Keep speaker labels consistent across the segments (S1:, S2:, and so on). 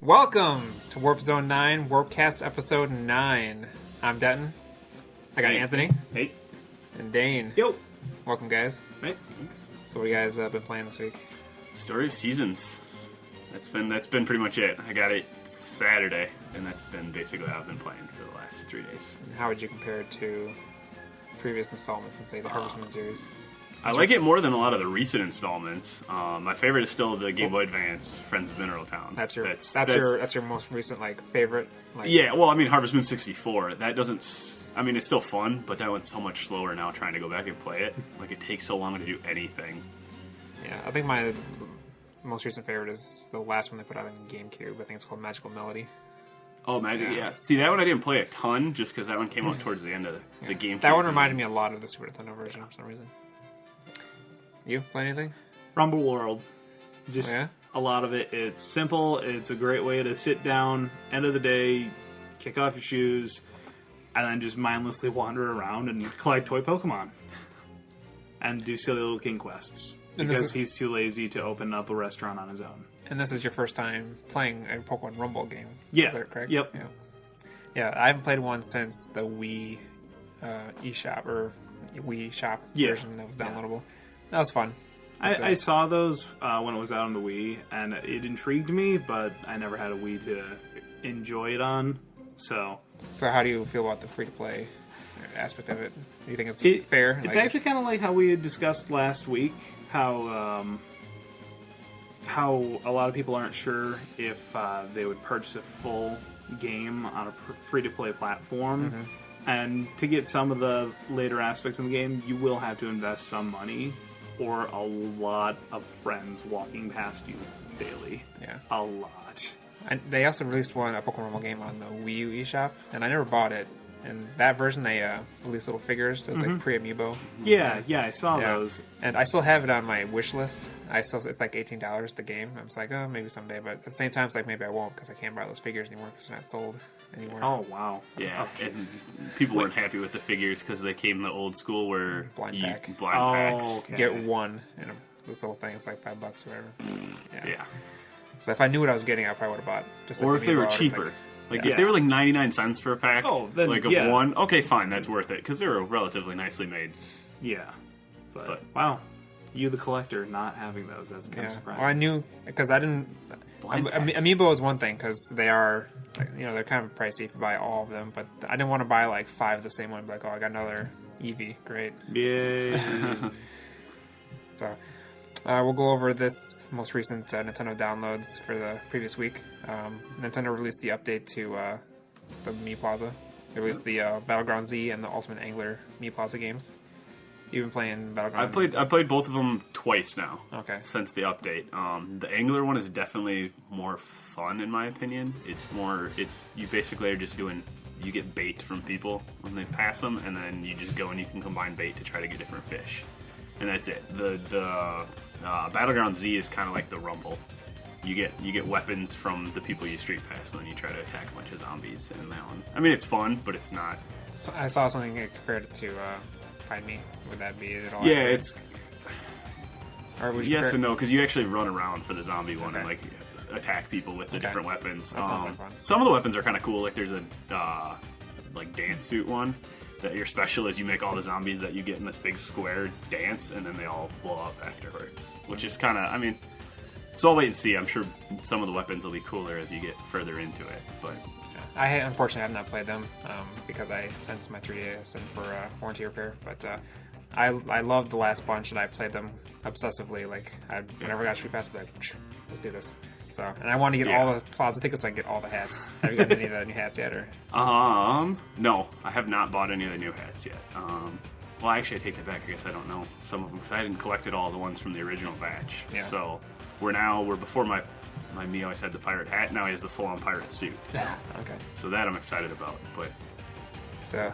S1: Welcome to Warp Zone 9, Warpcast Episode 9. I'm Denton. I got Anthony.
S2: Hey.
S1: And Dane.
S2: Yo.
S1: Welcome, guys.
S2: Hey. Thanks.
S1: So what have you guys been playing this week?
S2: Story of Seasons. That's been pretty much it. I got it Saturday, and that's been basically what I've been playing for the last 3 days.
S1: And how would you compare it to previous installments in, say, the Harvest Moon series?
S2: I like it more than a lot of the recent installments. My favorite is still the Game Boy Advance, Friends of Mineral Town.
S1: That's your most recent favorite.
S2: Yeah, well, I mean Harvest Moon 64. That doesn't. I mean, it's still fun, but that one's so much slower now. Trying to go back and play it, it takes so long to do anything.
S1: Yeah, I think my most recent favorite is the last one they put out on GameCube. I think it's called Magical Melody.
S2: Oh, Magic, yeah. See, that one I didn't play a ton, just because that one came out towards the end of the GameCube.
S1: That one reminded me a lot of the Super Nintendo version for some reason. You play anything?
S3: Rumble World. Just a lot of it. It's simple. It's a great way to sit down, end of the day, kick off your shoes, and then just mindlessly wander around and collect toy Pokemon. And do silly little king quests. Because he's too lazy to open up a restaurant on his own.
S1: And this is your first time playing a Pokemon Rumble game.
S3: Yeah.
S1: Is that correct?
S3: Yep.
S1: Yeah, I haven't played one since the Wii eShop or Wii Shop version that was downloadable. That was fun.
S3: I saw those when it was out on the Wii, and it intrigued me, but I never had a Wii to enjoy it on. So
S1: how do you feel about the free-to-play aspect of it? Do you think it's fair?
S3: It's actually kind of like how we had discussed last week, how a lot of people aren't sure if they would purchase a full game on a free-to-play platform. Mm-hmm. And to get some of the later aspects of the game, you will have to invest some money or a lot of friends walking past you daily.
S1: Yeah.
S3: A lot.
S1: And they also released a Pokemon Rumble game on the Wii U eShop, and I never bought it. And that version, they released little figures. So it's like pre-amiibo.
S3: Yeah, I saw those.
S1: And I still have it on my wish list. It's like $18 the game. I'm just like, oh, maybe someday. But at the same time, it's like maybe I won't because I can't buy those figures anymore because they're not sold anymore.
S3: Oh, wow.
S2: So, and people weren't happy with the figures because they came the old school where
S1: blind packs.
S3: Okay.
S1: Get one in this little thing. It's like $5 or whatever.
S2: Yeah.
S1: So if I knew what I was getting, I probably would have bought.
S2: Or if they were cheaper. If they were like 99 cents for a pack,
S3: then,
S2: of one, okay, fine, that's worth it, because they were relatively nicely made.
S3: Yeah. But wow. You, the collector, not having those, that's kind of surprising.
S1: Well, I knew, because I didn't... Amiibo is one thing, because they are, they're kind of pricey if you buy all of them, but I didn't want to buy like 5 of the same one, like, oh, I got another Eevee, great.
S3: Yay.
S1: So... we'll go over this most recent Nintendo downloads for the previous week. Nintendo released the update to the Mii Plaza. They released the Battleground Z and the Ultimate Angler Mii Plaza games. You've been playing Battleground?
S2: I played both of them twice now.
S1: Okay.
S2: Since the update. The Angler one is definitely more fun in my opinion. You basically are just you get bait from people when they pass them, and then you just go and you can combine bait to try to get different fish. And that's it. The Battleground Z is kind of like the Rumble. You get weapons from the people you street pass, and then you try to attack a bunch of zombies in that one. I mean, it's fun, but it's not...
S1: So I saw something that compared it to Find Me. Would that be it all?
S2: Yeah, it's...
S1: Or would you
S2: yes and no, because you actually run around for the zombie one and attack people with the different weapons.
S1: That sounds like fun.
S2: Some of the weapons are kind of cool. Like there's a dance suit one. That your special is you make all the zombies that you get in this big square dance, and then they all blow up afterwards. Which is kind of, so I'll wait and see. I'm sure some of the weapons will be cooler as you get further into it. But
S1: I unfortunately have not played them because I sent my 3DS in for warranty repair. But I loved the last bunch, and I played them obsessively. Like whenever I got Street Pass, I'd be like, let's do this. So, and I want to get all the Plaza tickets so I can get all the hats. Have you gotten any of the new hats yet? Or
S2: no, I have not bought any of the new hats yet. Well, actually, I take that back. I guess I don't know some of them because I hadn't collected all the ones from the original batch. Yeah. So we're before my Mii always had the pirate hat. Now he has the full-on pirate suit. So.
S1: Okay.
S2: So that I'm excited about. But
S1: so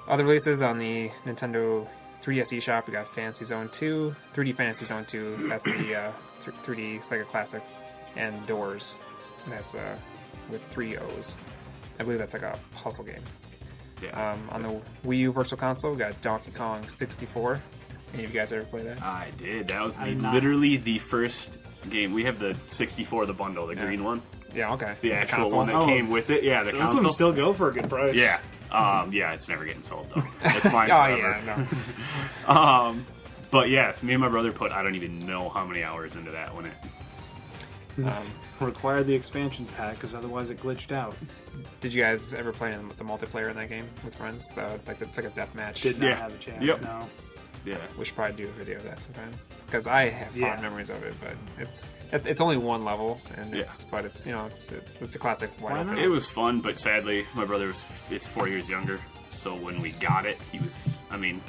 S1: other releases on the Nintendo 3DS eShop, we got Fantasy Zone 2, 3D Fantasy Zone 2. That's the 3D Sega Classics. And Doors. That's with 3 O's. I believe that's like a puzzle game.
S2: Yeah.
S1: On the Wii U Virtual Console, we got Donkey Kong 64. Any of you guys ever play that?
S2: I did. That was literally the first game. We have the 64, the bundle, the green one.
S1: Yeah, okay.
S2: The actual
S1: console?
S2: one that came with it. Yeah, the
S3: Those
S2: console.
S3: ones still go for a good price.
S2: Yeah. Yeah, it's never getting sold though. It's mine
S1: Oh,
S2: forever.
S1: yeah, no.
S2: But yeah, me and my brother put I don't even know how many hours into that when it.
S3: Required the expansion pack because otherwise it glitched out.
S1: Did you guys ever play the multiplayer in that game with friends? It's like a death match.
S3: Did not
S2: Yeah.
S3: have a chance.
S2: Yep.
S3: No.
S2: Yeah.
S1: We should probably do a video of that sometime because I have fond memories of it. But it's only one level, and it's it's a classic wide
S3: Why
S1: open.
S3: not?
S2: It was fun, but sadly, my brother is 4 years younger. So when we got it, he was. I mean,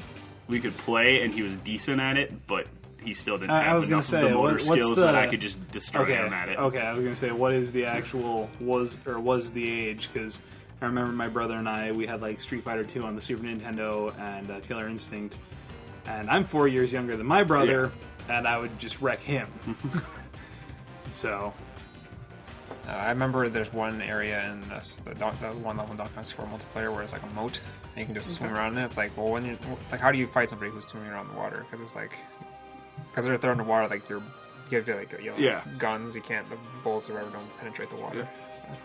S2: we could play, and he was decent at it, but he still didn't
S3: I
S2: have
S3: was gonna
S2: enough
S3: say,
S2: of the motor
S3: what's
S2: skills
S3: the-
S2: that I could just destroy him at it.
S3: Okay, I was gonna say, what is the actual was the age? Because I remember my brother and I, we had like Street Fighter 2 on the Super Nintendo and Killer Instinct, and I'm 4 years younger than my brother, and I would just wreck him. So
S1: I remember there's one area in the one level in Donkey Kong 64 multiplayer where it's like a moat and you can just swim around in it. It's like, well, when you how do you fight somebody who's swimming around the water? Because it's like they're thrown in the water, like you have guns. You can't, the bullets or whatever don't penetrate the water.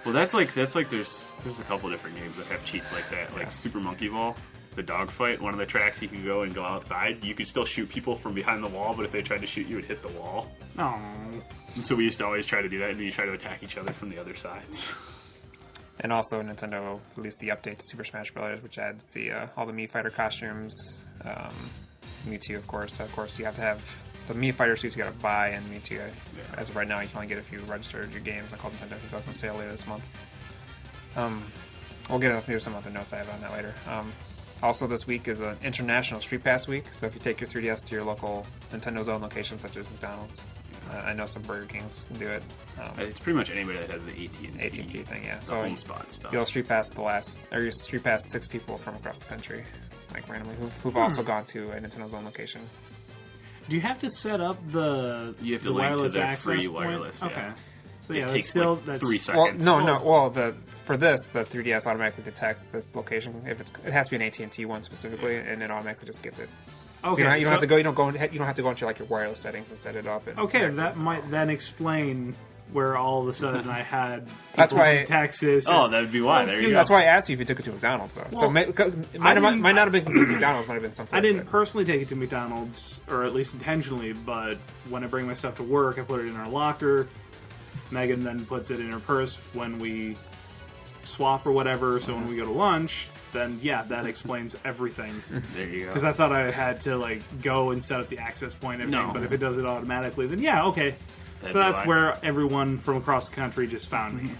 S2: Well, that's like there's a couple different games that have cheats like that, like Super Monkey Ball. The dogfight, one of the tracks you could go outside. You could still shoot people from behind the wall, but if they tried to shoot you, it would hit the wall.
S3: oh,
S2: And so we used to always try to do that, and then you try to attack each other from the other sides.
S1: And also, Nintendo released the update to Super Smash Bros., which adds all the Mii Fighter costumes. Mewtwo, of course. Of course, you have to have the Mii Fighter suits you got to buy, and Mewtwo, as of right now, you can only get if you registered your games. I called Nintendo because it's on sale later this month. We'll get into some other notes I have on that later. Also, this week is an International Street Pass week, so if you take your 3DS to your local Nintendo Zone location, such as McDonald's, I know some Burger Kings do it.
S2: It's pretty much anybody that has the AT&T
S1: thing, yeah.
S2: the
S1: So
S2: home spot stuff.
S1: you'll Street Pass you Street Pass 6 people from across the country, like randomly, who've also gone to a Nintendo Zone location.
S3: do you have to set up the
S2: You have to
S3: the
S2: link to
S3: wireless
S2: their
S3: access
S2: free
S3: point?
S2: wireless, yeah.
S3: Okay, so
S2: It
S3: yeah, that's
S2: takes
S3: still
S2: like
S3: that's
S2: 3
S1: Well,
S2: seconds.
S1: no. Well, for this, the 3DS automatically detects this location. If it has to be an AT&T one specifically, and it automatically just gets it.
S3: Okay,
S1: So you don't have to go. You don't have to go into like your wireless settings and set it up. And
S3: Okay,
S1: connect
S3: that
S1: it.
S3: might then explain where all of a sudden I had
S1: That's
S3: people
S1: why-
S3: from Texas.
S2: Oh, that would be why. There you go.
S1: That's why I asked you if you took it to McDonald's, though. So
S3: Well,
S1: it might not have been McDonald's. Might have been something.
S3: I didn't personally take it to McDonald's, or at least intentionally, but when I bring my stuff to work, I put it in our locker. Megan then puts it in her purse when we swap or whatever, so when we go to lunch, then yeah, that explains everything.
S2: There you go.
S3: Because I thought I had to like go and set up the access point and everything,
S2: No.
S3: but if it does it automatically, then yeah, okay.
S2: That'd
S3: So
S2: be
S3: that's
S2: why.
S3: where everyone from across the country just found me.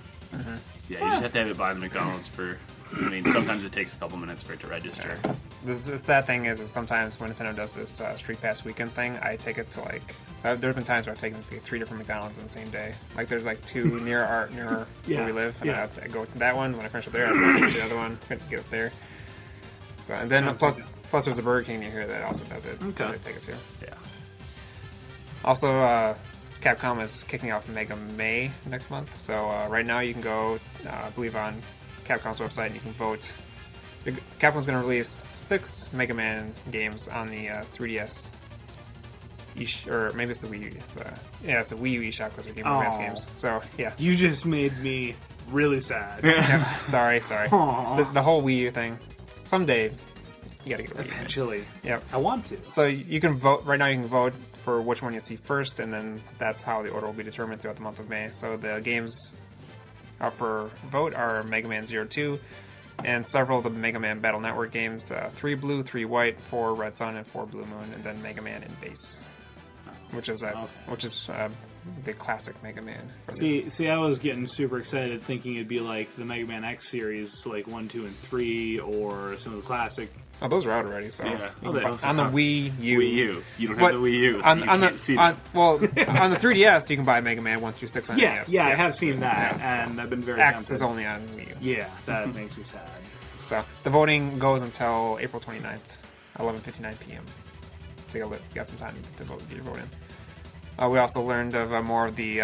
S2: Yeah, you just have to have it by the McDonald's for. I mean, sometimes it takes a couple minutes for it to register.
S1: The sad thing is sometimes when Nintendo does this Street Pass weekend thing, I take it to like. There's been times where I've taken it to 3 different McDonald's in the same day. Like there's like 2 near where we live, and I have to go to that one. When I finish up there, I go to the other one, get up there. So and then plus there's a Burger King near here that also does it.
S3: Okay.
S1: I take it to.
S2: Yeah.
S1: Also, Capcom is kicking off Mega May next month. So right now you can go, I believe, on Capcom's website and you can vote. Capcom's going to release 6 Mega Man games on the 3DS. Or maybe it's the Wii U. It's a Wii U eShop because they're Game Boy Advance games. So, yeah.
S3: You just made me really sad.
S1: Yeah, sorry.
S3: Aw.
S1: The whole Wii U thing. Someday, you got to get a Wii U.
S3: Eventually.
S1: Yep.
S3: I want to.
S1: So you can vote right now. You can vote for which one you see first, and then that's how the order will be determined throughout the month of May. So the games up for vote are Mega Man 02 and several of the Mega Man Battle Network games: 3 Blue, 3 White, 4 Red Sun, and 4 Blue Moon, and then Mega Man in Base, which is the classic Mega Man.
S3: See, I was getting super excited thinking it'd be like the Mega Man X series, like 1, 2, and 3, or some of the classic.
S1: Oh, those are out already. So
S2: Yeah.
S1: you
S3: Oh,
S1: can
S3: they
S1: buy-
S3: also
S1: on the
S3: have
S1: Wii U.
S2: Wii U. You don't
S1: But
S2: have the Wii U, so
S1: on,
S2: you
S1: on
S2: can't
S1: the
S2: see
S1: on,
S2: that.
S1: well on the 3DS you can buy Mega Man 1 through 6 on
S3: Yeah,
S1: NES.
S3: yeah, I have seen that,
S1: Yeah,
S3: and I've been very
S1: X
S3: tempted.
S1: is only on Wii U.
S3: Yeah, that makes me sad.
S1: So the voting goes until April 29th, 11:59 p.m. So you got some time to vote, get your vote in. We also learned of more of the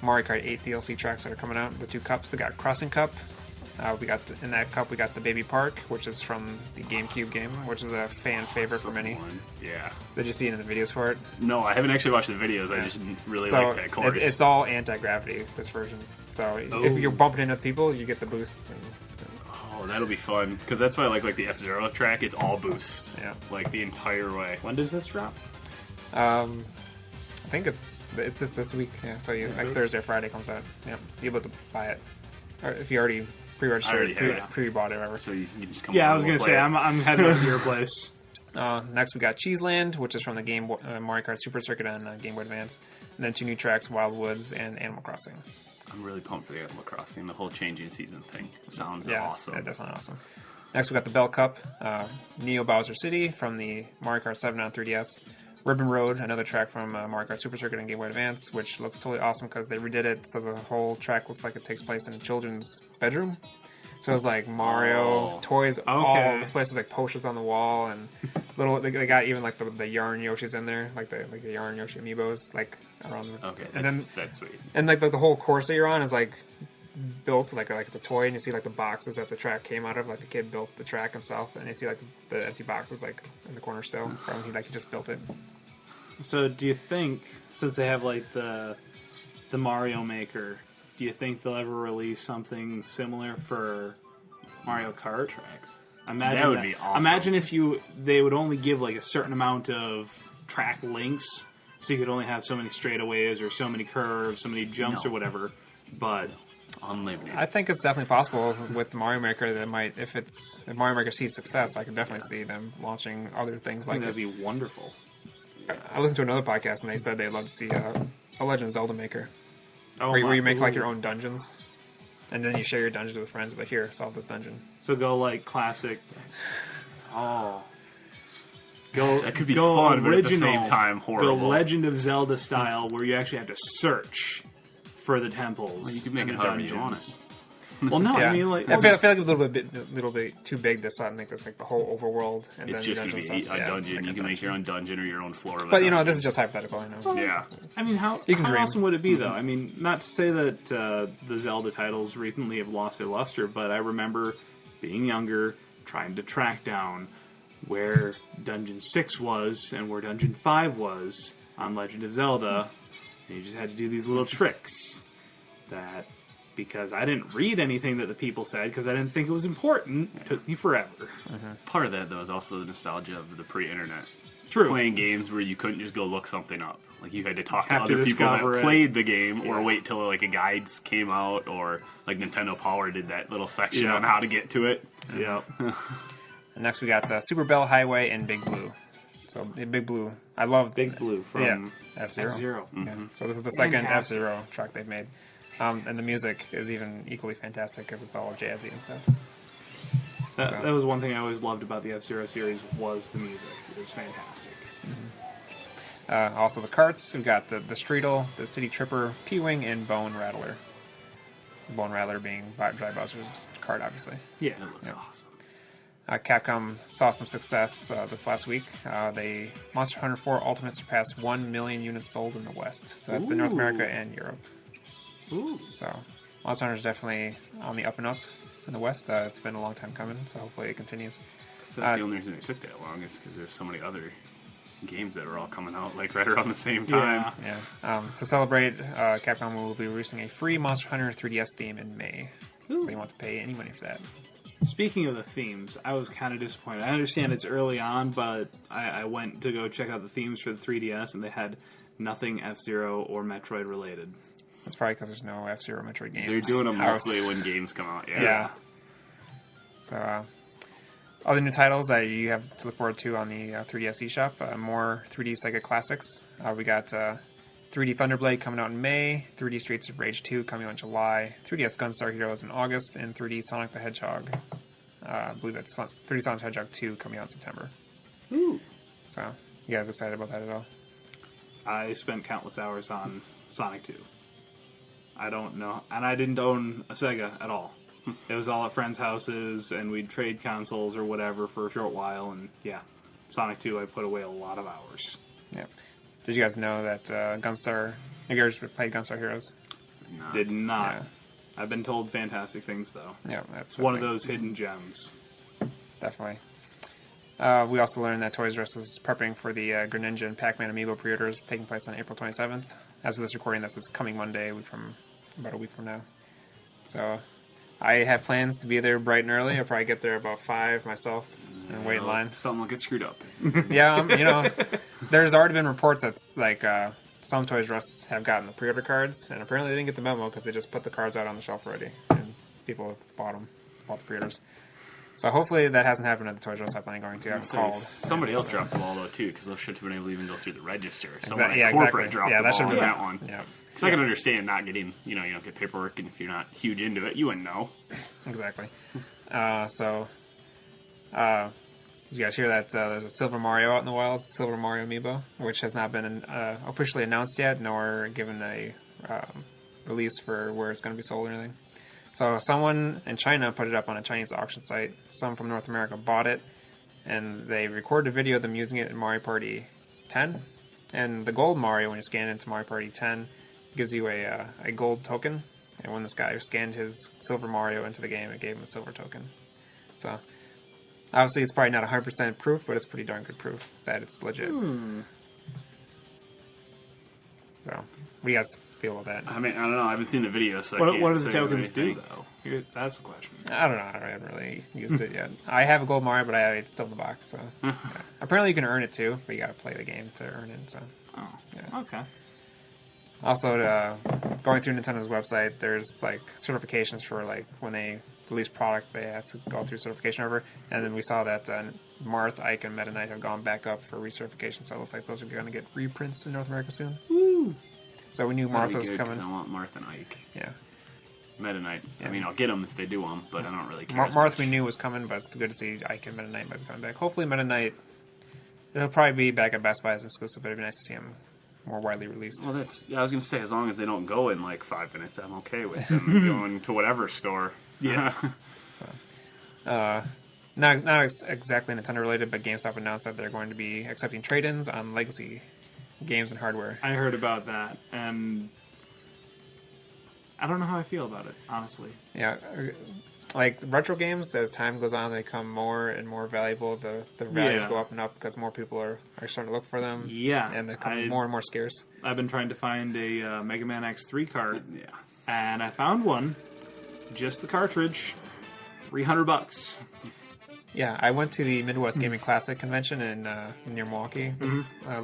S1: Mario Kart 8 DLC tracks that are coming out. The 2 cups. We got Crossing Cup, We got in that cup we got the Baby Park, which is from the GameCube game, which is a fan favorite for many.
S2: Yeah.
S1: Did you see any of the videos for it?
S2: No, I haven't actually watched the videos. I just really like that course.
S1: It's all anti-gravity, this version. So if you're bumping into people, you get the boosts.
S2: Oh, that'll be fun. Because that's why I like the F-Zero track. It's all boosts.
S1: Yeah.
S2: Like the entire way.
S3: When does this drop?
S1: I think it's this week. Yeah, so Thursday or Friday comes out. Yeah, you're able to buy it. Or if you already pre-registered, pre-bought it, or whatever.
S2: So you can just come.
S3: Yeah, I was gonna say I'm heading over to your place.
S1: Next, we got Cheeseland, which is from the game Mario Kart Super Circuit on Game Boy Advance, and then 2 new tracks: Wild Woods and Animal Crossing.
S2: I'm really pumped for the Animal Crossing. The whole changing season thing sounds awesome.
S1: Yeah, that sounds awesome. Next, we got the Bell Cup, Neo Bowser City from the Mario Kart 7 on 3DS. Ribbon Road, another track from Mario Kart Super Circuit and Game Boy Advance, which looks totally awesome because they redid it so the whole track looks like it takes place in a children's bedroom. So it's like Mario toys all over the place. There's like posters on the wall and little. They got even like the yarn Yoshis in there, like the yarn Yoshi amiibos, like around.
S2: That's sweet.
S1: And like the whole course that you're on is like built like it's a toy, and you see like the boxes that the track came out of. Like the kid built the track himself, and you see like the empty boxes like in the corner still from he just built it.
S3: So do you think, since they have like the Mario Maker, do you think they'll ever release something similar for Mario Kart tracks? Imagine
S2: that would be awesome.
S3: Imagine if they would only give like a certain amount of track links, so you could only have so many straightaways or so many curves, so many jumps or whatever. But
S2: unlimited.
S1: I think it's definitely possible with Mario Maker that might, if Mario Maker sees success, I can definitely see them launching other things like
S3: that'd be wonderful.
S1: I listened to another podcast and they said they'd love to see a Legend of Zelda Maker. Where you make like your own dungeons, and then you share your dungeons with friends. But here, solve this dungeon.
S3: So go like classic. Go.
S2: That could be fun, but at the same time horrible.
S3: Go Legend of Zelda style, where you actually have to search for the temples.
S2: Well, you could make it however you want it.
S3: Well, no,
S1: yeah.
S3: I mean like
S1: I feel like a little bit too big to make this like the whole overworld. And
S2: it's
S1: then
S2: just going to be a dungeon. You can make your own dungeon or your own floor.
S1: But this is just hypothetical. I know.
S2: Yeah.
S3: I mean, how awesome would it be though? I mean, not to say that the Zelda titles recently have lost their luster, but I remember being younger, trying to track down where Dungeon 6 was and where Dungeon 5 was on Legend of Zelda. And you just had to do these little tricks that, because I didn't read anything that the people said because I didn't think it was important, it took me forever.
S2: Part of that, though, is also the nostalgia of the pre-internet.
S3: True.
S2: Playing games where you couldn't just go look something up. Like, you had to talk to other people that played the game, or wait till, like, a guides came out, or, like, Nintendo Power did that little section on how to get to it.
S3: Yeah.
S1: And next we got Super Bell Highway and Big Blue. So, Big Blue. I love
S3: Big Blue from
S1: F-Zero.
S3: F-Zero.
S1: Yeah. So, this is the second F-Zero track they've made. And the music is even equally fantastic because it's all jazzy and stuff.
S3: That was one thing I always loved about the F-Zero series was the music. It was fantastic.
S1: Also the karts, we've got the Streetle, the City Tripper, P-Wing, and Bone Rattler. Bone Rattler being Dry Bowser's kart, obviously.
S3: Yeah, it looks awesome.
S1: Capcom saw some success this last week. Monster Hunter 4 Ultimate surpassed 1 million units sold in the West. So that's in North America and Europe.
S3: Ooh.
S1: So, Monster Hunter is definitely on the up and up in the West. It's been a long time coming, so hopefully it continues.
S2: I feel like the only reason it took that long is because there's so many other games that are all coming out like right around the same time.
S1: Yeah. To celebrate, Capcom will be releasing a free Monster Hunter 3DS theme in May. Ooh. So you won't have to pay any money for that.
S3: Speaking of the themes, I was kind of disappointed. I understand it's early on, but I went to go check out the themes for the 3DS, and they had nothing F-Zero or Metroid related.
S1: That's probably because there's no F-Zero Metroid games.
S2: They're doing them mostly when games come out.
S1: Yeah. So, other new titles that you have to look forward to on the 3DS eShop. More 3D Sega classics. We got 3D Thunderblade coming out in May, 3D Streets of Rage 2 coming out in July, 3DS Gunstar Heroes in August, and 3D Sonic the Hedgehog. I believe that's 3D Sonic the Hedgehog 2 coming out in September.
S3: Ooh.
S1: So, you guys excited about that at all?
S3: I spent countless hours on Sonic 2. I don't know. And I didn't own a Sega at all. It was all at friends' houses, and we'd trade consoles or whatever for a short while, and Sonic 2, I put away a lot of hours.
S1: Yeah. Did you guys know that Gunstar... Have you ever played Gunstar Heroes?
S3: No. Did not. I've been told fantastic things, though.
S1: Yeah, that's
S3: It's one of those hidden gems.
S1: Definitely. We also learned that Toys R Us is prepping for the Greninja and Pac-Man amiibo pre-orders taking place on April 27th. As of this recording, this is coming Monday, about a week from now. So I have plans to be there bright and early. I'll probably get there about 5 myself and wait in line.
S2: Something will get screwed up.
S1: Yeah, there's already been reports that's like some Toys R Us have gotten the pre-order cards, and apparently they didn't get the memo because they just put the cards out on the shelf already, and people have bought the pre-orders. So hopefully that hasn't happened at the Toys R Us I'm planning going to. I've called.
S2: Somebody else dropped the ball, though, too, because those should have been able to even go through the register. Someone
S1: Yeah,
S2: at corporate
S1: exactly.
S2: dropped
S1: Yeah,
S2: the
S1: that
S2: ball
S1: should
S2: on
S1: have been
S2: that one.
S1: Yeah.
S2: Because I can understand not getting, you don't get paperwork, and if you're not huge into it, you wouldn't know.
S1: Exactly. Did you guys hear that there's a Silver Mario out in the wild, Silver Mario amiibo, which has not been officially announced yet, nor given a release for where it's going to be sold or anything. So someone in China put it up on a Chinese auction site. Some from North America bought it, and they recorded a video of them using it in Mario Party 10. And the gold Mario, when you scan into Mario Party 10, gives you a gold token. And when this guy scanned his Silver Mario into the game, it gave him a silver token. So obviously, it's probably not 100% proof, but it's pretty darn good proof that it's legit. So, what do you guys feel about that?
S2: I mean, I don't know. I haven't seen the video, so I can't
S3: What does the
S2: say
S3: tokens
S2: anything.
S3: do, though? That's the question.
S1: I don't know. I haven't really used it yet. I have a gold Mario, but it's still in the box. So yeah. Apparently, you can earn it too, but you got to play the game to earn it. So
S3: Okay.
S1: also, going through Nintendo's website, there's like certifications for like when they release product, they have to go through certification over. And then we saw that Marth, Ike, and Meta Knight have gone back up for recertification. So it looks like those are going to get reprints in North America soon.
S3: Woo!
S1: So we knew
S2: That'd
S1: Marth
S2: be
S1: was
S2: good,
S1: coming.
S2: 'cause I want Marth and Ike.
S1: Yeah.
S2: Meta Knight.
S1: Yeah.
S2: I mean, I'll get them if they do them, but I don't really care. as
S1: Marth
S2: much.
S1: we knew was coming, but it's good to see Ike and Meta Knight might be coming back. Hopefully Meta Knight, it'll probably be back at Best Buy as exclusive, but it'd be nice to see him more widely released.
S2: Well, I was going to say, as long as they don't go in like 5 minutes, I'm okay with them going to whatever store.
S3: Yeah.
S1: Not exactly Nintendo related, but GameStop announced that they're going to be accepting trade-ins on legacy games and hardware.
S3: I heard about that, and I don't know how I feel about it, honestly.
S1: Yeah, like retro games, as time goes on, they become more and more valuable. The values go up and up because more people are starting to look for them.
S3: Yeah.
S1: And they become more and more scarce.
S3: I've been trying to find a Mega Man X3 card,
S2: Yeah.
S3: and I found one, just the cartridge, $300.
S1: Yeah, I went to the Midwest Gaming Classic convention in near Milwaukee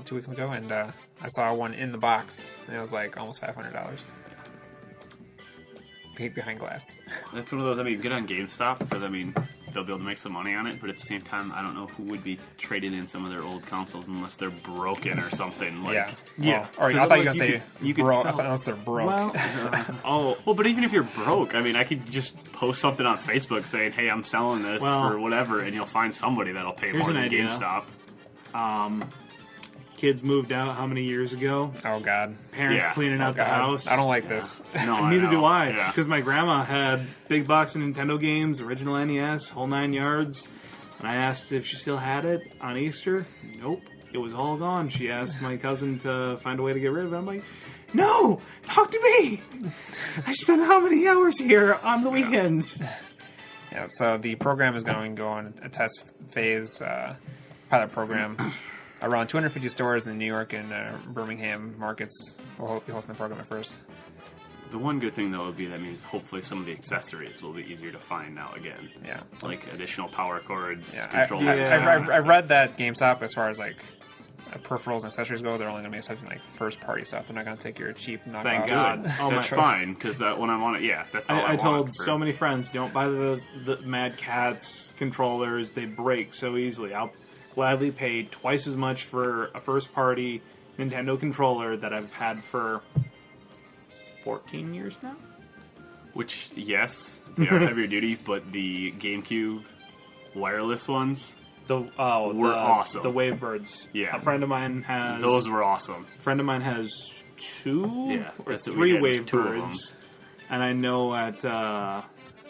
S1: 2 weeks ago, and I saw one in the box, and it was like almost $500. Behind glass.
S2: That's one of those, I mean, good on GameStop, because, I mean, they'll be able to make some money on it, but at the same time, I don't know who would be trading in some of their old consoles unless they're broken or something. Like,
S1: Yeah. Or I thought you were going to say
S3: you could
S1: broke.
S3: sell
S1: I thought unless they're broke.
S3: Well,
S2: well, but even if you're broke, I mean, I could just post something on Facebook saying, hey, I'm selling this for whatever, and you'll find somebody that'll pay more than
S3: idea.
S2: GameStop.
S3: kids moved out how many years ago?
S1: Oh, God.
S3: Parents cleaning out the house.
S1: I don't like this.
S2: No,
S3: Neither do I.
S2: Yeah.
S3: Because my grandma had big box of Nintendo games, original NES, whole 9 yards. And I asked if she still had it on Easter. Nope. It was all gone. She asked my cousin to find a way to get rid of it. I'm like, no! Talk to me! I spend how many hours here on the weekends?
S1: Yeah, so the program is going to go on a test phase pilot program. Around 250 stores in New York and Birmingham markets will be hosting the program at first.
S2: The one good thing, though, would be that means hopefully some of the accessories will be easier to find now again.
S1: Yeah.
S2: Like additional power cords,
S1: Yeah,
S2: controllers.
S1: I read that GameStop, as far as like peripherals and accessories go, they're only going to be accepting like first-party stuff. They're not going to take your cheap knockoff.
S3: Thank God.
S2: Oh, that's fine, because when I want it, that's all I want.
S3: I told so many friends, don't buy the Mad Catz controllers. They break so easily. I'll gladly pay twice as much for a first-party Nintendo controller that I've had for 14 years now.
S2: Which, yes, they are heavier duty, but the GameCube wireless ones
S3: were
S2: awesome.
S3: The Wavebirds.
S2: Yeah.
S3: A friend of mine has...
S2: Those were awesome.
S3: A friend of mine has two or
S2: that's what
S3: three
S2: we had, was two of
S3: Wavebirds. And I know at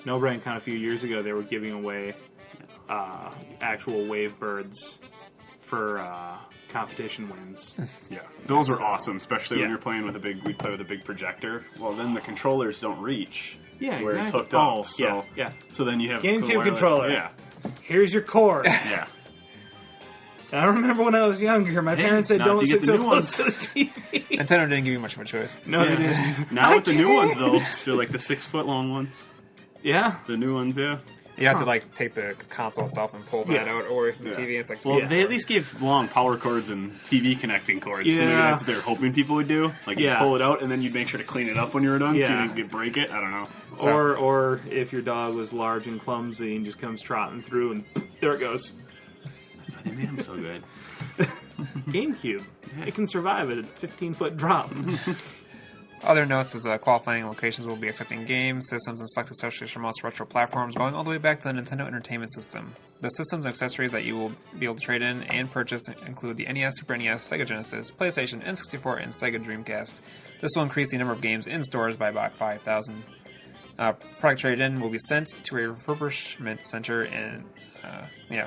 S3: No Brain Con a few years ago, they were giving away actual Wavebirds for competition wins.
S2: Yeah, those were awesome, especially when
S3: Yeah.
S2: you're playing with we play with a big projector. Well, then the controllers don't reach,
S3: Yeah,
S2: where it's
S3: exactly.
S2: hooked up.
S3: Oh, yeah.
S2: So then you have
S3: GameCube
S2: the wireless-
S3: controller.
S2: Yeah,
S3: Here's your cord.
S2: yeah.
S3: I remember when I was younger, my parents said,
S2: now
S3: "Don't
S2: if you
S3: sit
S2: get the
S3: so
S2: new
S3: close
S2: ones-
S3: to the TV."
S1: Nintendo didn't give you much of a choice.
S3: No, they didn't.
S2: Now with the new ones though, they're like the 6-foot long ones.
S3: Yeah.
S2: The new ones, yeah.
S1: You have to like take the console itself and pull that out away from the
S2: Yeah.
S1: TV. It's like
S2: Well,
S3: Yeah.
S2: they at least gave long power cords and TV connecting cords. So maybe
S3: Yeah.
S2: that's what they're hoping people would do. Like, you
S3: Yeah.
S2: pull it out, and then you'd make sure to clean it up when you were done, so
S3: Yeah.
S2: you didn't break it. I don't know.
S1: So-
S3: Or if your dog was large and clumsy and just comes trotting through and there it goes.
S2: They made them so good.
S3: GameCube. It can survive a 15-foot drop.
S1: Other notes is qualifying locations will be accepting games, systems, and selected associations from most retro platforms, going all the way back to the Nintendo Entertainment System. The systems and accessories that you will be able to trade in and purchase include the NES, Super NES, Sega Genesis, PlayStation, N64, and Sega Dreamcast. This will increase the number of games in stores by about 5,000. Product trade-in will be sent to a refurbishment center and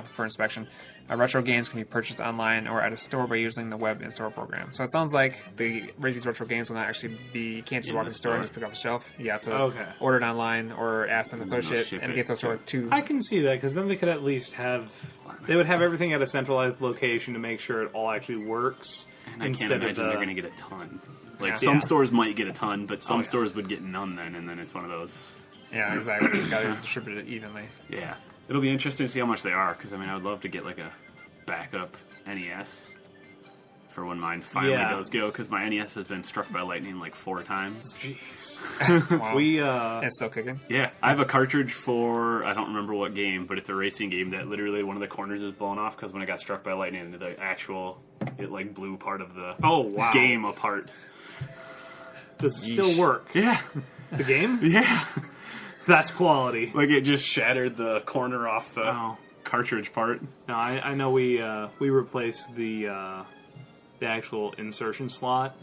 S1: for inspection. Retro games can be purchased online or at a store by using the web in-store program. So it sounds like these retro games will not actually be. You can't just walk in the store and just pick off the shelf. You have to order it online or ask an associate, and it gets us to like 2.
S3: I can see that because then they could at least have. They would have everything at a centralized location to make sure it all actually works.
S2: And I can't imagine they're going to get a ton. Like,
S1: Yeah.
S2: some stores might get a ton, but some stores would get none then, and then it's one of those.
S1: Yeah, exactly. You got to distribute it evenly.
S2: Yeah. It'll be interesting to see how much they are, because, I mean, I would love to get, like, a backup NES for when mine finally does go, because my NES has been struck by lightning, like, 4 times.
S3: Jeez.
S1: Wow. It's still kicking.
S2: Yeah. I have a cartridge for, I don't remember what game, but it's a racing game that literally one of the corners is blown off, because when it got struck by lightning, it, like, blew part of the game apart.
S3: Does it still work?
S2: Yeah.
S3: The game?
S2: Yeah.
S3: That's quality.
S2: Like, it just shattered the corner off the cartridge part.
S3: No, I know we replaced the actual insertion slot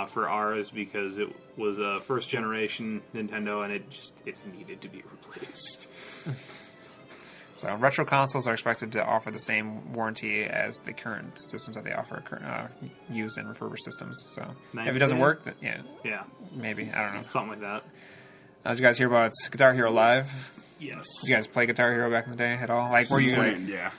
S3: for ours because it was a first generation Nintendo and it needed to be replaced.
S1: So retro consoles are expected to offer the same warranty as the current systems that they offer used in refurbished systems. So if it doesn't work, then
S3: Yeah,
S1: maybe, I don't know.
S3: something like that.
S1: Did you guys hear about Guitar Hero Live?
S3: Yes.
S1: You guys play Guitar Hero back in the day at all? Like, were you like?
S2: Yeah.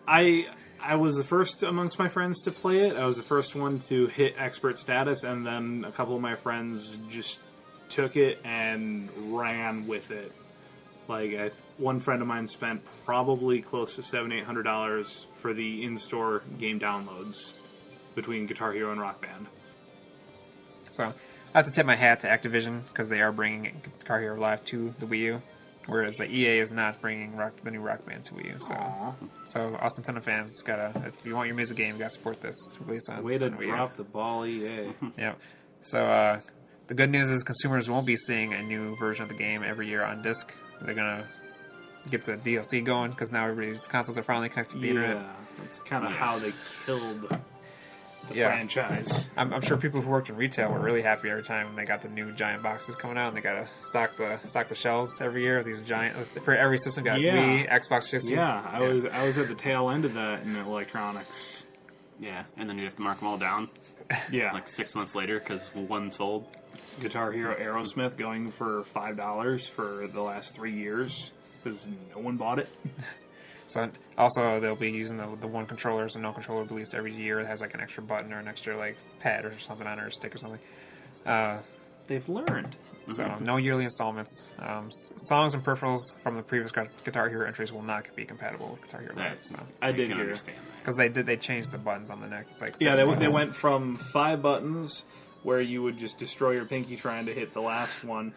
S3: I was the first amongst my friends to play it. I was the first one to hit expert status, and then a couple of my friends just took it and ran with it. Like, one friend of mine spent probably close to $700-800 for the in-store game downloads between Guitar Hero and Rock Band.
S1: So I have to tip my hat to Activision because they are bringing Guitar Hero Live to the Wii U, whereas EA is not bringing the new Rock Band to Wii U. So us Nintendo fans if you want your music game, you gotta support this release on
S3: Way to
S1: on Wii U.
S3: drop the ball, EA.
S1: Yeah. So the good news is consumers won't be seeing a new version of the game every year on disc. They're gonna get the DLC going because now everybody's consoles are finally connected to the internet.
S3: Yeah, that's kind of how they killed the franchise.
S1: I'm sure people who worked in retail were really happy every time they got the new giant boxes coming out and they gotta stock the shelves every year. These giant for every system got Wii, Xbox 360.
S3: Yeah, I was at the tail end of that in electronics.
S2: Yeah, and then you have to mark them all down.
S3: Yeah,
S2: Like 6 months later because one sold.
S3: Guitar Hero Aerosmith going for $5 for the last 3 years because no one bought it.
S1: So also they'll be using the one controller, so no controller released every year that has like an extra button or an extra like pad or something on it or a stick or something.
S3: They've learned.
S1: So no yearly installments. Songs and peripherals from the previous Guitar Hero entries will not be compatible with Guitar Hero Live. So
S3: I did
S2: can
S3: hear
S2: understand that.
S1: because they changed the buttons on the neck. It's like
S3: Yeah,
S1: six
S3: they
S1: buttons.
S3: went from 5 buttons where you would just destroy your pinky trying to hit the last one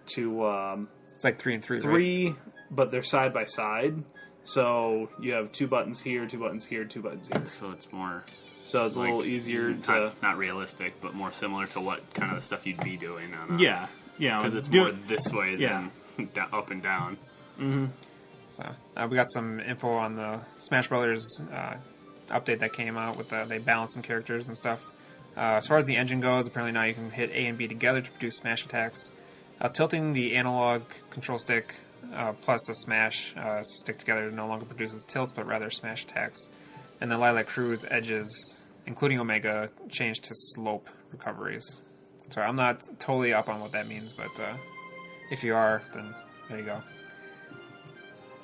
S3: to
S1: It's like 3 and 3. Right?
S3: 3, but they're side by side. So you have 2 buttons here, 2 buttons here, 2 buttons here.
S2: So it's more
S3: So it's a little easier to.
S2: not realistic, but more similar to what kind of the stuff you'd be doing on
S3: Yeah,
S2: because it's more this way
S3: Yeah.
S2: than up and down.
S1: So we got some info on the Smash Brothers update that came out with they balanced some characters and stuff. As far as the engine goes, apparently now you can hit A and B together to produce smash attacks. Tilting the analog control stick plus a smash stick together no longer produces tilts, but rather smash attacks. And the Lilac Crew's edges, including Omega, changed to slope recoveries. So I'm not totally up on what that means, but If you are, then there you go.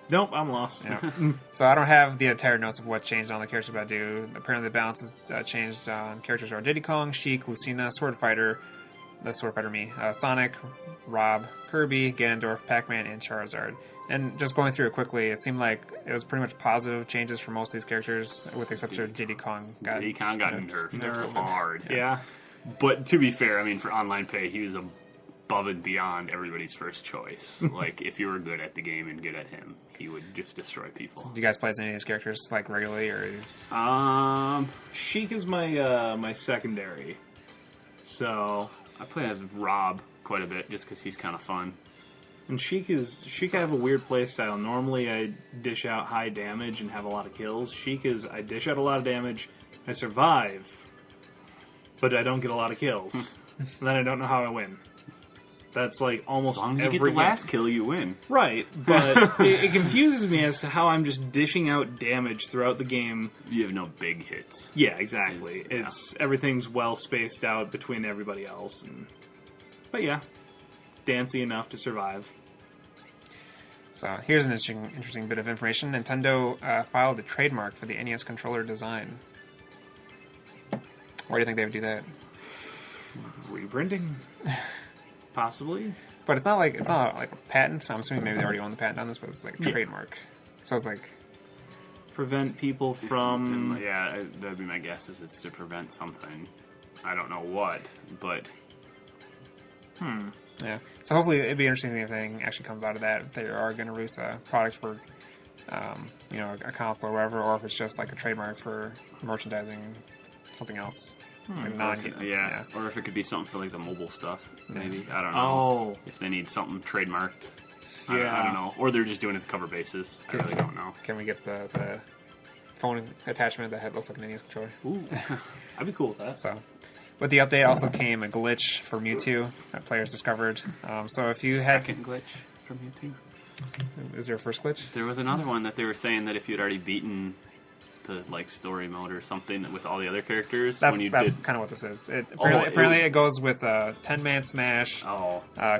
S3: Nope, I'm lost.
S1: Yeah. So I don't have the entire notes of what changed on the characters, but I do. Apparently the balance is changed on characters are Diddy Kong, Sheik, Lucina, Sword Fighter, Sonic, Rob, Kirby, Ganondorf, Pac-Man, and Charizard. And just going through it quickly, it seemed like it was pretty much positive changes for most of these characters, with the exception of Diddy Kong.
S2: Diddy Kong got nerfed hard.
S3: Yeah.
S2: But to be fair, I mean, for online pay, he was above and beyond everybody's first choice. Like, if you were good at the game and good at him, he would just destroy people.
S1: Do you guys play as any of these characters, like, regularly, or is...
S3: Sheik is my my secondary. So...
S2: I play as Rob quite a bit, just because he's kind of fun.
S3: And Sheik I have a weird play style. Normally I dish out high damage and have a lot of kills. Sheik is, I dish out a lot of damage, I survive, but I don't get a lot of kills. And then I don't know how I win. That's like almost
S2: as long as
S3: every
S2: you get the
S3: game.
S2: last kill, you win.
S3: Right, but it confuses me as to how I'm just dishing out damage throughout the game.
S2: You have no big hits.
S3: Yeah, exactly. Everything's well spaced out between everybody else. But yeah, dancy enough to survive.
S1: So here's an interesting bit of information. Nintendo filed a trademark for the NES controller design. Why do you think they would do that?
S3: Reprinting? Possibly.
S1: But it's not like a patent. So I'm assuming maybe they already own the patent on this, but it's like a trademark. So it's like
S3: prevent people from.
S2: Yeah, that'd be my guess. Is it's to prevent something. I don't know what, but.
S1: Yeah. So hopefully it'd be interesting if anything actually comes out of that. If they are going to release a product for, a console or whatever, or if it's just like a trademark for merchandising something else.
S2: Yeah, or if it could be something for like the mobile stuff, maybe. I don't know.
S3: Oh,
S2: if they need something trademarked,
S3: I
S2: don't know. Or they're just doing it to cover bases. I really don't know.
S1: Can we get the phone attachment that looks like an NES controller?
S3: Ooh, I'd be cool with that.
S1: So, with the update also came a glitch for Mewtwo that players discovered. So if you had
S2: second glitch from Mewtwo,
S1: is there a first glitch?
S2: There was another one that they were saying that if you'd already beaten the like story mode or something with all the other characters.
S1: That's kind of what this is. Apparently it goes with 10-man Smash,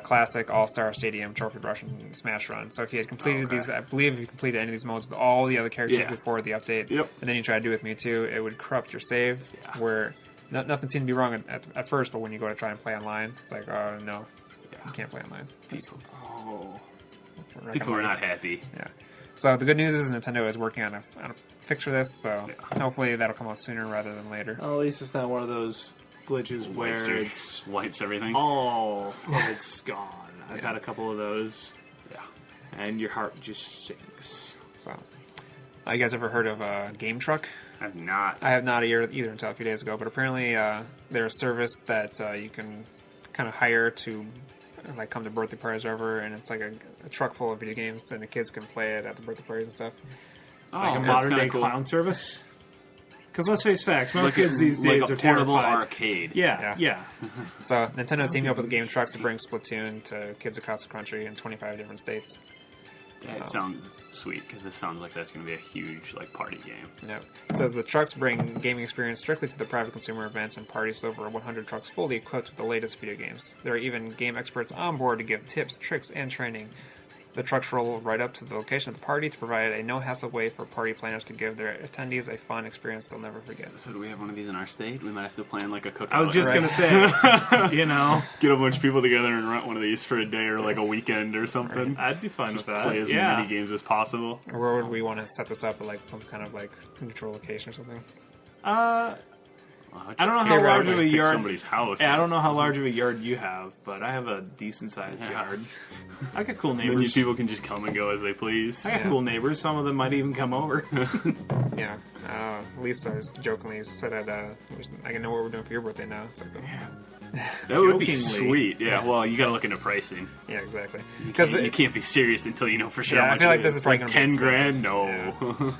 S1: Classic, All-Star, Stadium, Trophy Brush, and Smash Run. So if you had completed these, I believe if you completed any of these modes with all the other characters before the update, and then you try to do it with Mewtwo, it would corrupt your save, where nothing seemed to be wrong at first, but when you go to try and play online, it's like, oh, no, you can't play online.
S2: People are not happy.
S1: Yeah. So the good news is Nintendo is working on a fix for this, so hopefully that'll come out sooner rather than later.
S3: Well, at least it's not one of those glitches where it
S2: wipes everything.
S3: Oh, it's gone. I've had a couple of those. Yeah. And your heart just sinks.
S1: So, you guys ever heard of Game Truck?
S2: I've not.
S1: I have not either until a few days ago, but apparently they're a service that you can kind of hire to like come to birthday parties or whatever, and it's like a truck full of video games, and the kids can play it at the birthday parties and stuff.
S3: Like a modern day clown service. Because let's face facts, most kids these days
S2: like a
S3: are
S2: portable
S3: terrified.
S2: arcade.
S3: Yeah.
S1: So Nintendo's teaming up with a Game Truck to bring Splatoon to kids across the country in 25 different states.
S2: That sounds sweet, because this sounds like that's going to be a huge party game.
S1: Yep. It says the trucks bring gaming experience strictly to the private consumer events and parties with over 100 trucks fully equipped with the latest video games. There are even game experts on board to give tips, tricks, and training. The trucks roll right up to the location of the party to provide a no-hassle way for party planners to give their attendees a fun experience they'll never forget.
S2: So do we have one of these in our state? We might have to plan like a cookout.
S3: I was just going to say,
S2: get a bunch of people together and rent one of these for a day or like a weekend or something.
S3: I'd be fine with that.
S2: Play as many games as possible.
S1: Or where would we want to set this up at some kind of neutral location or something?
S3: I don't know how large of a yard.
S2: Somebody's house.
S3: Yeah, I don't know how large of a yard you have, but I have a decent sized yard. I got cool neighbors.
S2: Then people can just come and go as they please.
S3: I got cool neighbors. Some of them might even come over.
S1: Yeah. Lisa jokingly said I can know what we're doing for your birthday now. It's like,
S2: that would be sweet. Yeah. Well, you got to look into pricing.
S1: Yeah, exactly.
S2: Because you can't be serious until you know for sure.
S1: Yeah,
S2: how much
S1: I feel like this is probably going to be
S2: $10,000. No.
S1: Yeah.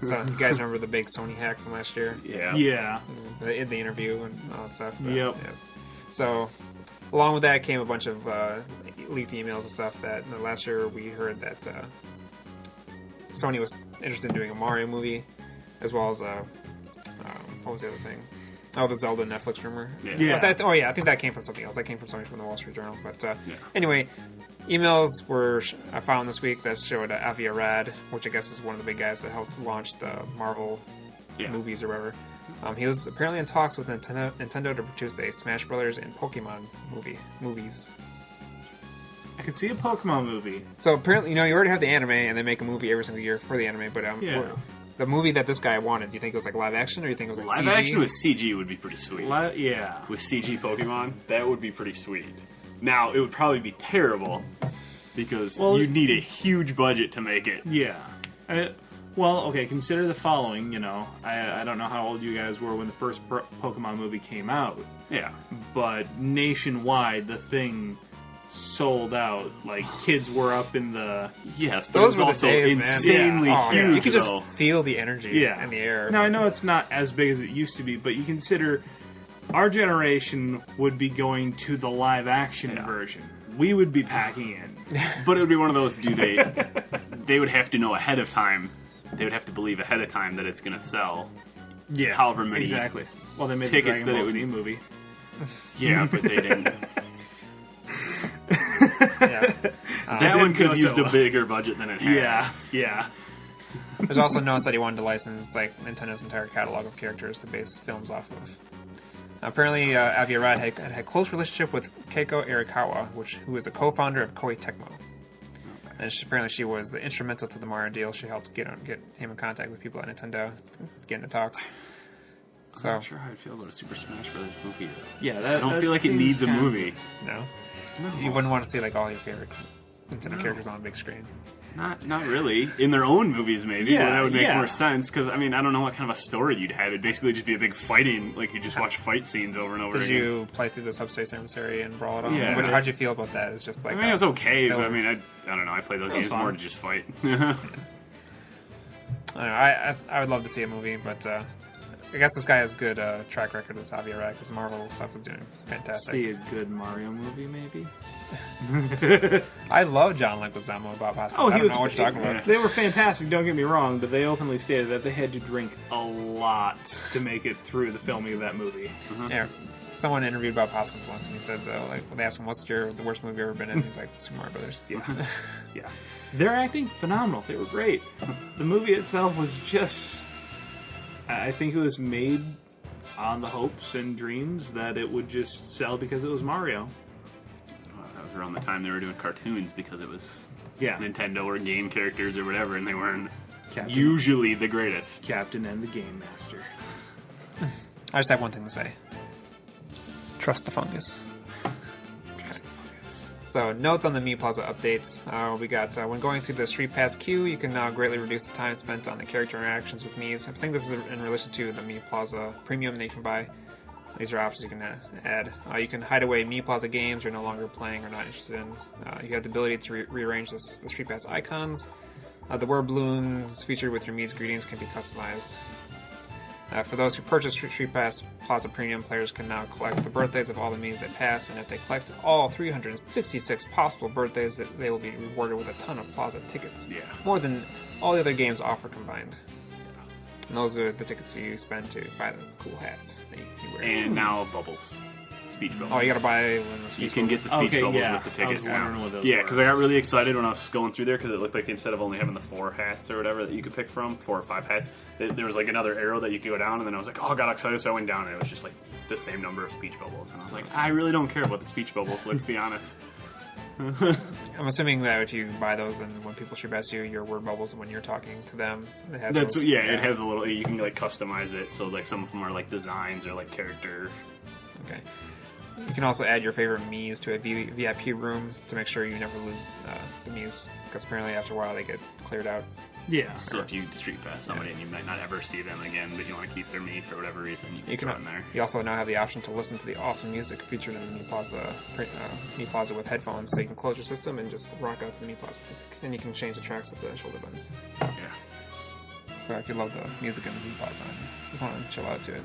S1: So you guys remember the big Sony hack from last year?
S3: Yeah.
S1: The interview and all that stuff.
S3: Yep.
S1: So along with that came a bunch of leaked emails and stuff that last year we heard that Sony was interested in doing a Mario movie, as well as what was the other thing? Oh, the Zelda Netflix rumor.
S3: Yeah.
S1: I think that came from something else. That came from something from the Wall Street Journal. But anyway, emails were I found this week that showed Avi Arad, which I guess is one of the big guys that helped launch the Marvel movies or whatever. He was apparently in talks with Nintendo to produce a Smash Brothers and Pokemon movies.
S3: I could see a Pokemon movie.
S1: So apparently, you already have the anime, and they make a movie every single year for the anime. But the movie that this guy wanted, do you think it was like live action, or do you think it was like CG?
S2: Live action with CG would be pretty sweet.
S3: With
S2: CG Pokemon, that would be pretty sweet. Now, it would probably be terrible, because you'd need a huge budget to make it.
S3: Yeah. Consider the following, I don't know how old you guys were when the first Pokemon movie came out.
S2: Yeah.
S3: But nationwide, the thing sold out. Like, kids were up in the...
S2: Yes,
S1: those were
S2: also
S1: the days,
S2: insanely
S1: man.
S2: huge.
S1: Yeah. You could just feel the energy in the air.
S3: Now, I know it's not as big as it used to be, but you consider our generation would be going to the live-action version. We would be packing in.
S2: But it would be one of those, they would have to know ahead of time. They would have to believe ahead of time that it's going to sell.
S3: Yeah.
S2: However many
S3: exactly. Well, they made
S2: tickets
S3: the Dragon Ball Z movie.
S2: Yeah, but they didn't. That
S3: didn't
S2: one could
S3: go
S2: have used
S3: so
S2: a bigger budget than it had.
S3: Yeah.
S1: There's also notes that he wanted to license Nintendo's entire catalog of characters to base films off of. Apparently, Avi Arad had a close relationship with Keiko Arikawa, who is a co-founder of Koei Tecmo. And apparently she was instrumental to the Mario deal. She helped get him in contact with people at Nintendo, get into talks.
S2: I'm not sure how I feel about a Super Smash Bros. Movie, though.
S3: Yeah,
S2: I don't feel like it needs a movie.
S1: No? You wouldn't want to see all your favorite Nintendo characters on a big screen.
S2: Not really. In their own movies, maybe.
S3: Yeah,
S2: that would make
S3: yeah.
S2: more sense. Because, I don't know what kind of a story you'd have. It'd basically just be a big fighting. Like, you just watch fight scenes over and over
S1: Did
S2: again.
S1: you play through the Subspace Emissary and Brawl it on?
S2: Yeah.
S1: How'd you feel about that? It's just like...
S2: it was okay, but I don't know. I play those games
S3: fun.
S2: more to just fight.
S1: I don't know. I would love to see a movie, but I guess this guy has a good track record with Avi Arad, because Marvel stuff is doing fantastic.
S3: See a good Mario movie, maybe?
S1: I love John Leguizamo about Pascal. I don't know what you're talking about.
S3: They were fantastic, don't get me wrong, but they openly stated that they had to drink a lot to make it through the filming of that movie.
S1: Yeah. Someone interviewed Bob Hoskins once, and he says, they asked him, what's the worst movie you've ever been in? He's like, Super Mario Brothers.
S3: Yeah. Their acting, phenomenal. They were great. The movie itself was just... I think it was made on the hopes and dreams that it would just sell because it was Mario.
S2: That was around the time they were doing cartoons, because it was
S3: Yeah.
S2: Nintendo or game characters or whatever, and they weren't
S3: Captain,
S2: usually the greatest.
S3: Captain and the Game Master.
S1: I just have one thing to say. Trust the fungus. So, notes on the Mii Plaza updates. We got, when going through the Street Pass queue, you can now greatly reduce the time spent on the character interactions with Miis. I think this is in relation to the Mii Plaza Premium that you can buy. These are options you can add. You can hide away Mii Plaza games you're no longer playing or not interested in. You have the ability to rearrange the Street Pass icons. The word balloons featured with your Mii's greetings can be customized. For those who purchase Street Pass Plaza Premium, players can now collect the birthdays of all the Miis that pass, and if they collect all 366 possible birthdays, they will be rewarded with a ton of Plaza tickets.
S2: Yeah.
S1: More than all the other games offer combined. And those are the tickets you spend to buy the cool hats that you wear.
S2: And now bubbles. Speech bubbles.
S1: Oh, you gotta buy one of the speech
S2: You can
S1: bubbles.
S2: get the speech bubbles
S3: yeah.
S2: with the tickets
S3: I was wondering
S2: now.
S3: what those
S2: Yeah,
S3: were.
S2: because I got really excited when I was going through there, because it looked like instead of only having the 4 hats or whatever that you could pick from, 4 or 5 hats, there was like another arrow that you could go down, and then I was like, oh, I got excited, so I went down, and it was just like the same number of speech bubbles. And I was like, I really don't care about the speech bubbles, let's be honest.
S1: I'm assuming that if you buy those, and when people Street Pass you, your word bubbles when you're talking to them. It has
S2: That's
S1: those,
S2: it has a little, you can like customize it, so like some of them are like designs or like character.
S1: Okay. You can also add your favorite Miis to a VIP room to make sure you never lose the Miis, because apparently after a while they get cleared out.
S3: Yeah.
S2: So if you Street Pass somebody and you might not ever see them again, but you want to keep their Mii for whatever reason, you can go in there.
S1: You also now have the option to listen to the awesome music featured in the Mii Plaza with headphones, so you can close your system and just rock out to the Mii Plaza music. And you can change the tracks with the shoulder buttons.
S2: Yeah.
S1: So if you love the music in the Mii Plaza and you want to chill out to it,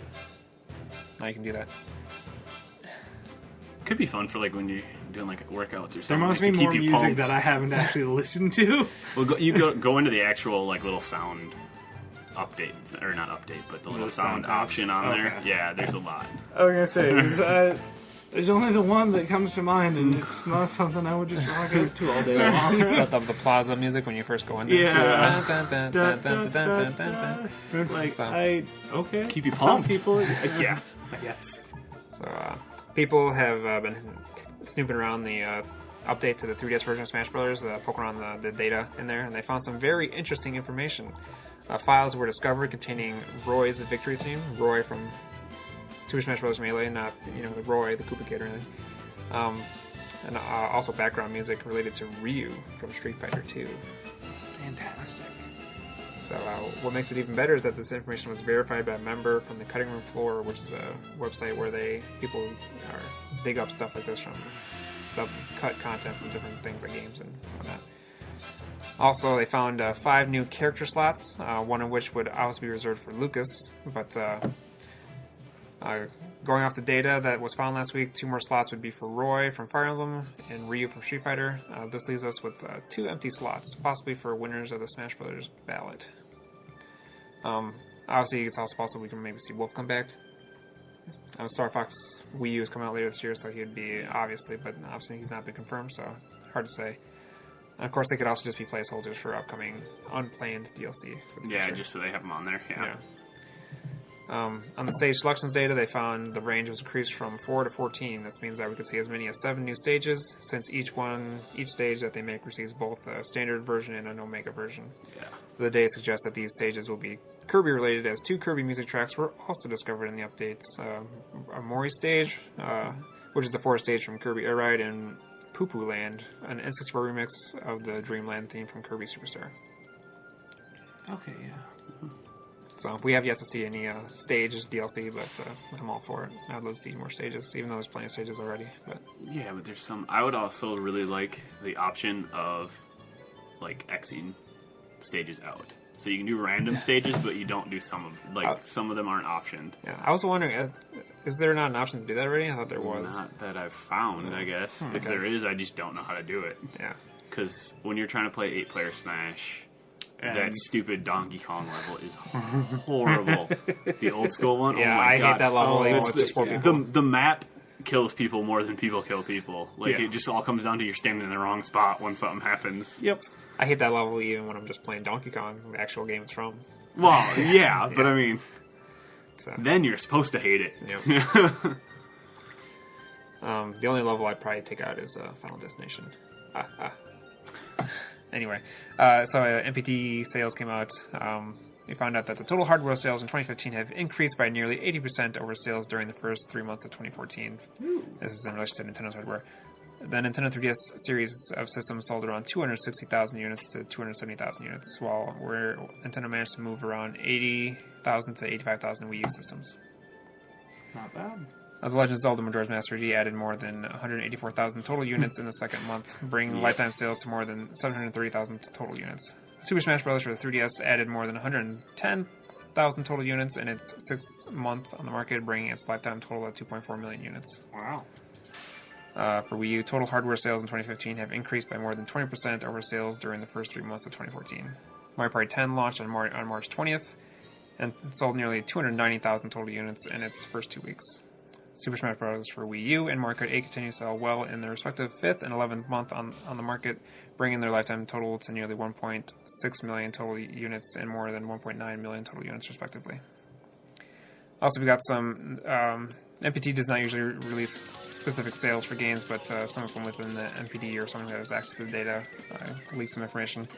S1: now you can do that.
S2: Could be fun for like when you're doing like workouts or something.
S3: There must
S2: like,
S3: be
S2: to
S3: more
S2: keep you
S3: music
S2: pumped.
S3: that I haven't actually listened to.
S2: Well, you go into the actual like little sound update, or not update, but the little sound option on there. Yeah, there's a lot.
S3: I was gonna say, there's only the one that comes to mind, and it's not something I would just rock out to all day long.
S1: the plaza music when you first go in there.
S3: Yeah.
S1: So,
S2: Keep you pumped.
S3: Some people, yeah, I guess.
S1: So people have been snooping around the update to the 3DS version of Smash Bros., poking around the data in there, and they found some very interesting information. Files were discovered containing Roy's victory theme, Roy from Super Smash Bros. Melee, not the Roy, the Koopa Kid or anything. And also background music related to Ryu from Street Fighter 2.
S3: Fantastic.
S1: So what makes it even better is that this information was verified by a member from the Cutting Room Floor, which is a website where people dig up stuff like this from cut content from different things like games and whatnot. Also, they found 5 new character slots, one of which would obviously be reserved for Lucas, but going off the data that was found last week, 2 more slots would be for Roy from Fire Emblem and Ryu from Street Fighter. This leaves us with 2 empty slots, possibly for winners of the Smash Bros. Ballot. Obviously, it's also possible we can maybe see Wolf come back. Star Fox Wii U is coming out later this year, so he'd be but obviously he's not been confirmed, so hard to say. And of course, they could also just be placeholders for upcoming unplanned DLC for the future.
S2: Just so they have them on there. Yeah.
S1: On the stage selections data, they found the range was increased from 4 to 14. This means that we could see as many as 7 new stages, since each stage that they make receives both a standard version and an Omega version.
S2: Yeah.
S1: The data suggests that these stages will be Kirby related, as 2 Kirby music tracks were also discovered in the updates. A Mori stage, which is the 4th stage from Kirby Air Ride, and Poo Poo Land, an N64 remix of the Dreamland theme from Kirby Superstar.
S3: Okay, yeah.
S1: So we have yet to see any stages DLC, but I'm all for it. I'd love to see more stages, even though there's plenty of stages already. But
S2: yeah, but there's some. I would also really like the option of Xing stages out, so you can do random stages, but you don't do some of some of them aren't optioned.
S1: Yeah, I was wondering, is there not an option to do that already? I thought there was.
S2: Not that I've found, I guess. If there is, I just don't know how to do it.
S1: Yeah,
S2: because when you're trying to play 8-player Smash. That stupid Donkey Kong level is horrible. The old school one?
S1: Yeah,
S2: oh my God.
S1: hate that level. It's just 4 people.
S2: The map kills people more than people kill people. It just all comes down to you're standing in the wrong spot when something happens.
S1: Yep. I hate that level even when I'm just playing Donkey Kong, the actual game it's from.
S2: Well, yeah, but I mean, then you're supposed to hate it.
S1: Yep. The only level I'd probably take out is Final Destination. Anyway, so MPT sales came out. We found out that the total hardware sales in 2015 have increased by nearly 80% over sales during the first 3 months of 2014. Ooh. This is in relation to Nintendo's hardware. The Nintendo 3DS series of systems sold around 260,000 units to 270,000 units, while Nintendo managed to move around 80,000 to 85,000 Wii U systems.
S3: Not bad.
S1: The Legend of Zelda Majora's Mask 3D added more than 184,000 total units in the second month, bringing lifetime sales to more than 730,000 total units. Super Smash Bros. For the 3DS added more than 110,000 total units in its 6th month on the market, bringing its lifetime total to 2.4 million units.
S3: Wow.
S1: For Wii U, total hardware sales in 2015 have increased by more than 20% over sales during the first 3 months of 2014. Mario Kart 10 launched on March 20th and sold nearly 290,000 total units in its first 2 weeks. Super Smash Bros. For Wii U and Mario Kart 8 continue to sell well in their respective 5th and 11th month on the market, bringing their lifetime total to nearly 1.6 million total units and more than 1.9 million total units, respectively. Also, we got some... MPT does not usually release specific sales for games, but someone from within the MPD or someone who has access to the data leaked some information.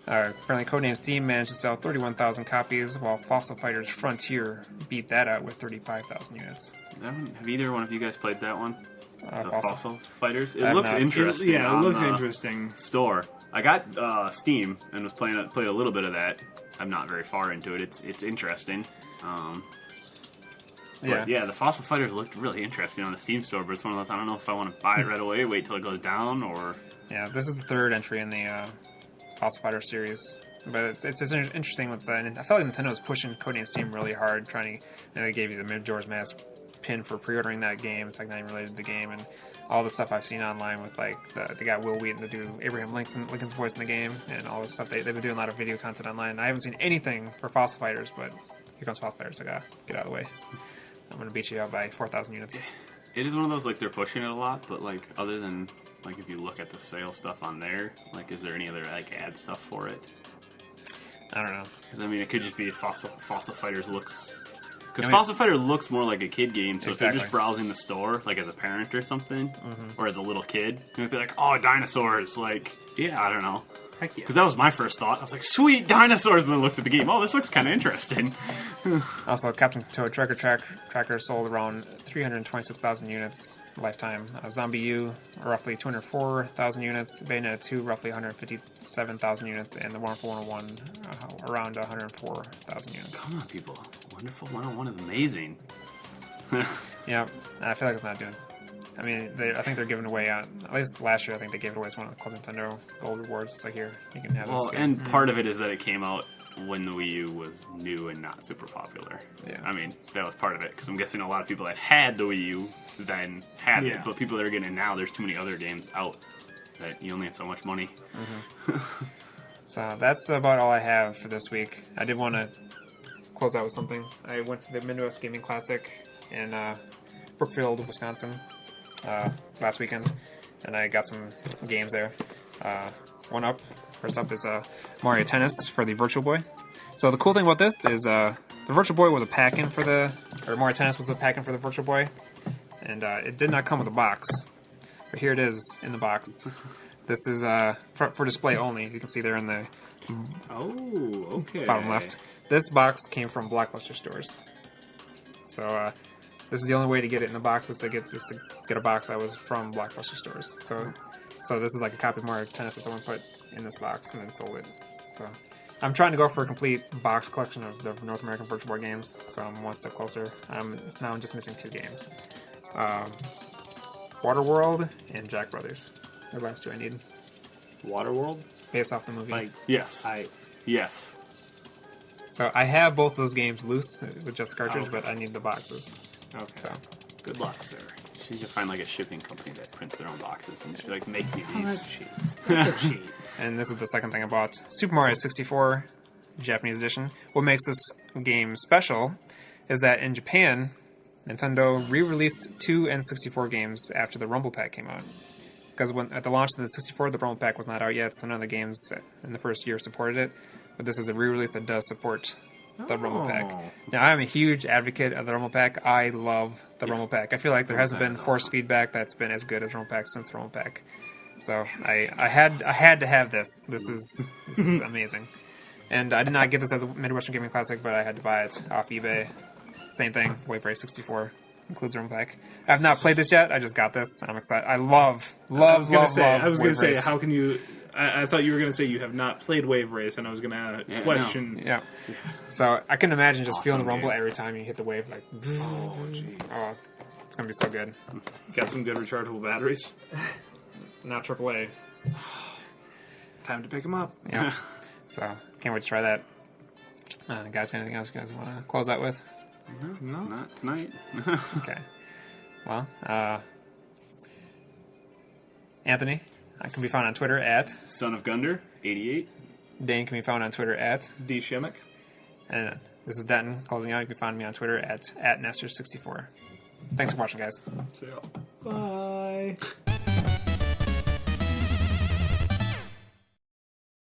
S1: Apparently, codename Steam managed to sell 31,000 copies, while Fossil Fighters Frontier beat that out with 35,000 units.
S2: Have either one of you guys played that one? Fossil Fighters? It
S1: I've
S2: looks
S1: not.
S2: interesting.
S3: It looks interesting.
S2: Store. I got Steam and was played a little bit of that. I'm not very far into it. It's interesting. Yeah, the Fossil Fighters looked really interesting on the Steam store, but it's one of those, I don't know if I want to buy it right away, wait till it goes down, or...
S1: Yeah, this is the 3rd entry in the Fossil Fighter series. But it's interesting with that. I felt like Nintendo was pushing codename Steam really hard, trying to... they gave you the Majora's Mask pin for pre-ordering that game. It's like not even related to the game, and all the stuff I've seen online with like they got Will Wheaton to do Abraham Lincoln's voice in the game, and all this stuff. They've been doing a lot of video content online. I haven't seen anything for Fossil Fighters, but here comes Fossil Fighters. I gotta get out of the way. I'm gonna beat you out by 4,000 units.
S2: It is one of those, like, they're pushing it a lot, but, like, other than, like, if you look at the sales stuff on there, like, is there any other, like, ad stuff for it?
S1: I don't know.
S2: Because, I mean, it could just be Fossil Fighters looks... Because Fossil Fighter looks more like a kid game, so if you're just browsing the store, like, as a parent or something, or as a little kid, you'd be like, oh, dinosaurs, like, yeah, I don't know.
S3: Heck yeah.
S2: Because that was my first thought. I was like, sweet, dinosaurs, and then I looked at the game. Oh, this looks kind of interesting.
S1: Also, Captain Toad Tracker sold around 326,000 units lifetime. Zombie U, roughly 204,000 units. Bayonetta 2, roughly 157,000 units. And the Wonderful 101, around 104,000 units.
S2: Come on, people. Wonderful 101 is amazing.
S1: Yeah, I feel like it's not doing... I mean, I think they're giving away, at least last year, I think they gave it away as one of the Club Nintendo Gold Rewards. It's like, here, you can have this.
S2: Well, and part of it is that it came out when the Wii U was new and not super popular.
S1: Yeah.
S2: I mean, that was part of it, because I'm guessing a lot of people that had the Wii U then had it, but people that are getting it now, there's too many other games out that you only have so much money.
S1: So that's about all I have for this week. I did want to close out with something. I went to the Midwest Gaming Classic in Brookfield, Wisconsin last weekend, and I got some games there. First up is Mario Tennis for the Virtual Boy. So the cool thing about this is the Virtual Boy was a pack-in for Mario Tennis was a pack-in for the Virtual Boy, and it did not come with a box. But here it is in the box. This is for display only. You can see there in the bottom left. This box came from Blockbuster stores. So this is the only way to get it in the box is to get a box that was from Blockbuster stores. So this is like a copy of Mario Tennis that someone put in this box and then sold it. So I'm trying to go for a complete box collection of the North American Virtual Boy games. So I'm one step closer. Now I'm just missing 2 games. Waterworld and Jack Brothers. What else do I need?
S3: Waterworld?
S1: Based off the movie.
S2: Yes. Yes.
S1: So I have both those games loose with just the cartridge, but I need the boxes.
S3: Okay.
S1: So
S3: Good luck, sir.
S2: You need to find like a shipping company that prints their own boxes and just be like, make me
S3: That's
S2: these.
S3: cheats. That's a cheat.
S1: And this is the second thing I bought. Super Mario 64 Japanese edition. What makes this game special is that in Japan, Nintendo re-released 2 N64 games after the Rumble Pack came out. Because at the launch of the 64, the Rumble Pack was not out yet, so none of the games in the first year supported it. But this is a re-release that does support the Rumble Pack. Now, I'm a huge advocate of the Rumble Pack. I love the Rumble Pack. I feel like there hasn't been forced feedback that's been as good as Rumble Pack since the Rumble Pack. So I had to have this. This is amazing. And I did not get this at the Midwestern Gaming Classic, but I had to buy it off eBay. Same thing, Wave Race 64 includes Rumble Pack. I have not played this yet. I just got this. I'm excited. I love
S3: I was going to say,
S1: Race.
S3: how can you... I thought you were going to say you have not played Wave Race, and I was going to question...
S1: No. Yeah. So I can imagine just feeling the rumble every time you hit the wave. Like,
S3: oh, jeez.
S1: Oh, it's going to be so good.
S3: Got some good rechargeable batteries.
S1: Not AAA.
S3: Time to pick them up.
S1: Yeah. So, can't wait to try that. Guys, anything else you guys want to close out with?
S2: No, not tonight.
S1: Okay. Well, Anthony, I can be found on Twitter at
S2: Son of Gunder, 88.
S1: Dane can be found on Twitter at
S3: D. Shimmick.
S1: And this is Denton closing out. You can find me on Twitter at Nestor64. Thanks for watching, guys.
S3: See ya. Bye.